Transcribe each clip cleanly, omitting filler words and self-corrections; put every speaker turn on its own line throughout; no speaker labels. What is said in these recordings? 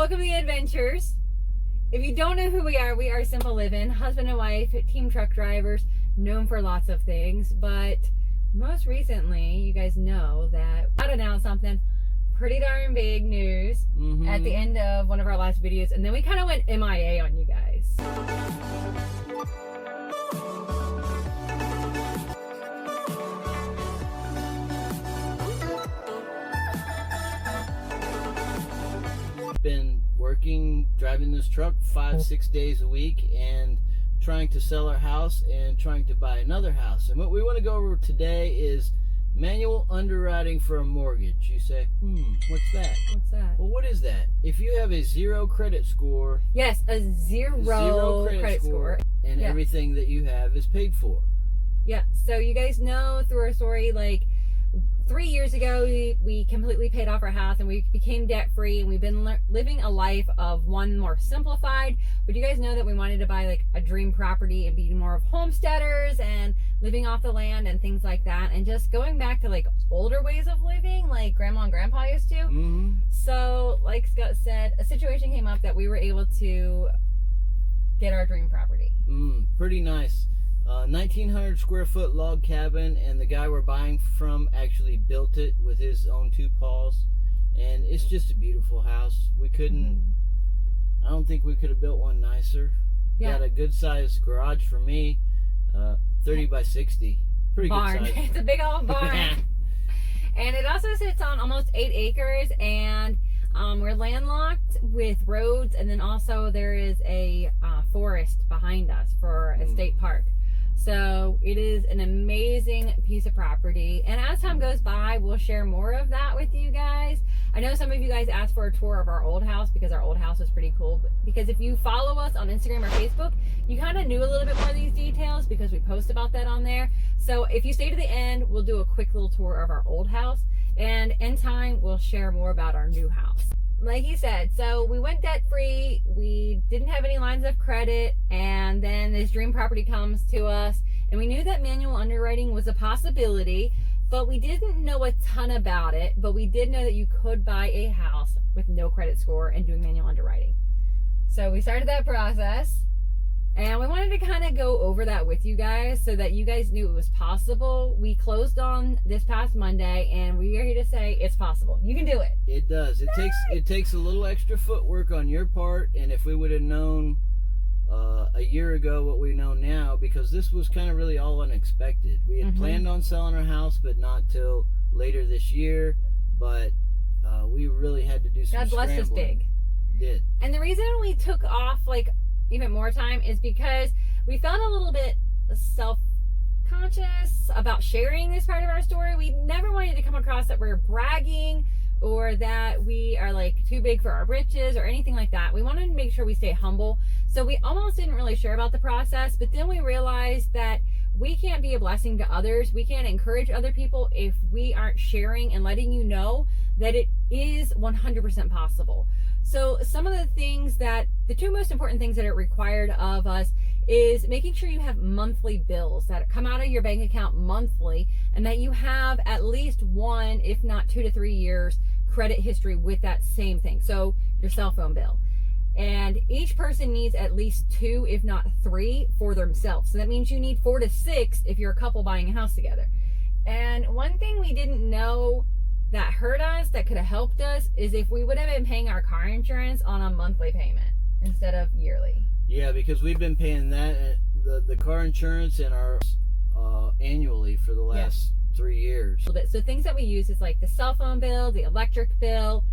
welcome to the adventures. If you don't know who we are Simple Livin, husband and wife, team truck drivers, known for lots of things. But most recently, you guys know that I announced something pretty darn big news at the end of one of our last videos, and then we kind of went MIA on you guys.
Been working, driving this truck 5-6 days a week, and trying to sell our house and trying to buy another house. And what we want to go over today is manual underwriting for a mortgage. You say, what's that?
What's that?
Well, what is that? If you have a zero credit score,
Yes, a zero credit score.
and everything that you have is paid for.
Yeah, so you guys know through our story, like 3 years ago, we completely paid off our house and we became debt free, and we've been living a life of one more simplified. But you guys know that we wanted to buy like a dream property and be more of homesteaders and living off the land and things like that, and just going back to like older ways of living like grandma and grandpa used to. So like Scott said, a situation came up that we were able to get our dream property.
Pretty nice. 1,900 square foot log cabin, and the guy we're buying from actually built it with his own two paws, and it's just a beautiful house. We couldn't, I don't think we could have built one nicer. Got a good sized garage for me, 30 by 60. Pretty
Barn.
good size.
It's a big old barn. And it also sits on almost 8 acres, and we're landlocked with roads, and then also there is a forest behind us for a state park. So it is an amazing piece of property, and as time goes by, we'll share more of that with you guys. I know some of you guys asked for a tour of our old house because our old house was pretty cool, because if you follow us on Instagram or Facebook, you kind of knew a little bit more of these details because we post about that on there. So if you stay to the end, we'll do a quick little tour of our old house, and in time we'll share more about our new house. Like he said, so we went debt free, we didn't have any lines of credit, and then this dream property comes to us, and we knew that manual underwriting was a possibility, but we didn't know a ton about it. But we did know that you could buy a house with no credit score and doing manual underwriting. So we started that process, and we wanted to kind of go over that with you guys so that you guys knew it was possible. We closed on this past Monday, and we are here to say it's possible. You can do it.
It does. It takes a little extra footwork on your part, and if we would have known a year ago what we know now, because this was kind of really all unexpected. We had planned on selling our house, but not till later this year. But we really had to do some
God bless us big.
Did.
And the reason we took off like even more time is because we felt a little bit self-conscious about sharing this part of our story. We never wanted to come across that we're bragging or that we are like too big for our britches or anything like that. We wanted to make sure we stay humble. So we almost didn't really share about the process, but then we realized that we can't be a blessing to others. We can't encourage other people if we aren't sharing and letting you know that it is 100% possible. So some of the things that, the two most important things that are required of us is making sure you have monthly bills that come out of your bank account monthly, and that you have at least 1, if not 2 to 3 years credit history with that same thing. So your cell phone bill. And each person needs at least 2, if not 3 for themselves. So that means you need 4 to 6 if you're a couple buying a house together. And one thing we didn't know that hurt us, that could have helped us, is if we would have been paying our car insurance on a monthly payment instead of yearly.
Yeah, because we've been paying that, the car insurance and our annually for the last 3 years.
So things that we use is like the cell phone bill, the electric bill,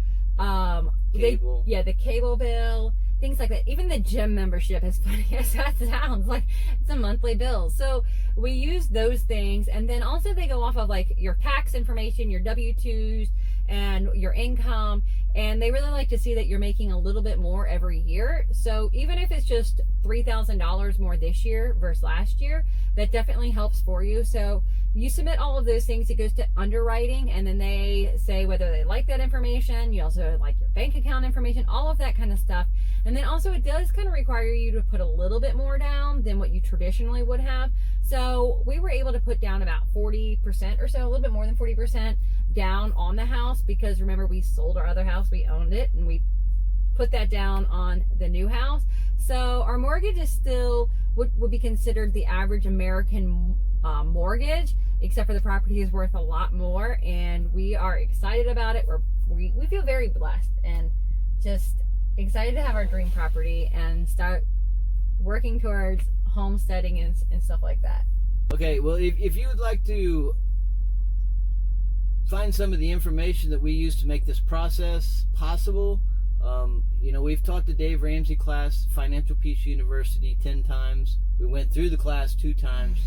Cable.
the cable bill, things like that. Even the gym membership, as funny as that sounds, like it's a monthly bill. So we use those things, and then also they go off of like your tax information, your W-2s, and your income, and they really like to see that you're making a little bit more every year. So even if it's just $3,000 more this year versus last year, that definitely helps for you. So you submit all of those things, it goes to underwriting, and then they say whether they like that information. You also like your bank account information, all of that kind of stuff. And then also it does kind of require you to put a little bit more down than what you traditionally would have. So we were able to put down about 40% or so, a little bit more than 40% down on the house, because remember, we sold our other house, we owned it, and we put that down on the new house. So our mortgage is still would be considered the average American mortgage, except for the property is worth a lot more, and we are excited about it. We feel very blessed and just excited to have our dream property and start working towards homesteading and stuff like that.
Okay, well, if you would like to find some of the information that we use to make this process possible, we've taught the Dave Ramsey class, Financial Peace University, 10 times. We went through the class 2 times.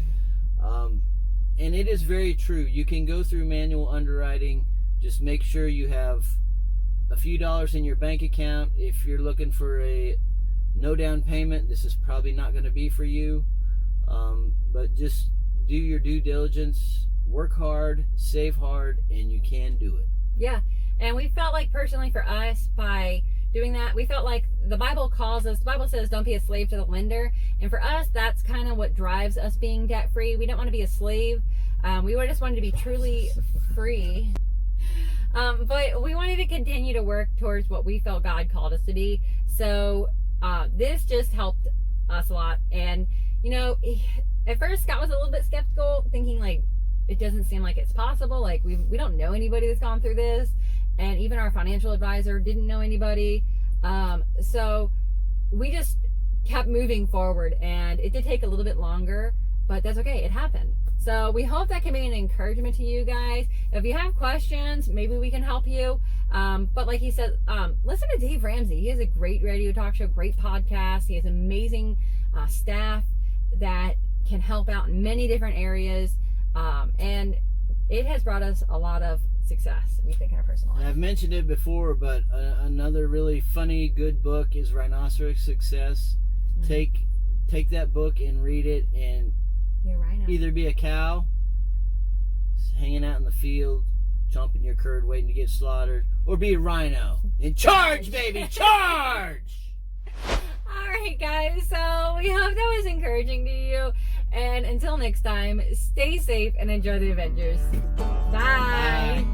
And it is very true. You can go through manual underwriting. Just make sure you have a few dollars in your bank account. If you're looking for a no down payment, this is probably not going to be for you. But just do your due diligence, work hard, save hard, and you can do it.
Yeah. And we felt like personally for us, by doing that, we felt like the Bible says don't be a slave to the lender. And for us, that's kind of what drives us being debt free. We don't want to be a slave. We just wanted to be truly free. But we wanted to continue to work towards what we felt God called us to be. So this just helped us a lot. And, at first Scott was a little bit skeptical, thinking like, it doesn't seem like it's possible. Like we don't know anybody that's gone through this. And even our financial advisor didn't know anybody. So we just kept moving forward, and it did take a little bit longer, but that's okay. It happened. So we hope that can be an encouragement to you guys. If you have questions, maybe we can help you. But like he said, listen to Dave Ramsey. He has a great radio talk show, great podcast. He has amazing staff that can help out in many different areas. And it has brought us a lot of success, we think, in our personal life.
I've mentioned it before, but another really funny, good book is Rhinoceros Success. Mm-hmm. Take that book and read it, and either be a cow hanging out in the field, chomping your curd, waiting to get slaughtered, or be a rhino and charge, baby, charge!
All right, guys. So we hope that was encouraging to you. And until next time, stay safe and enjoy the adventures. Bye.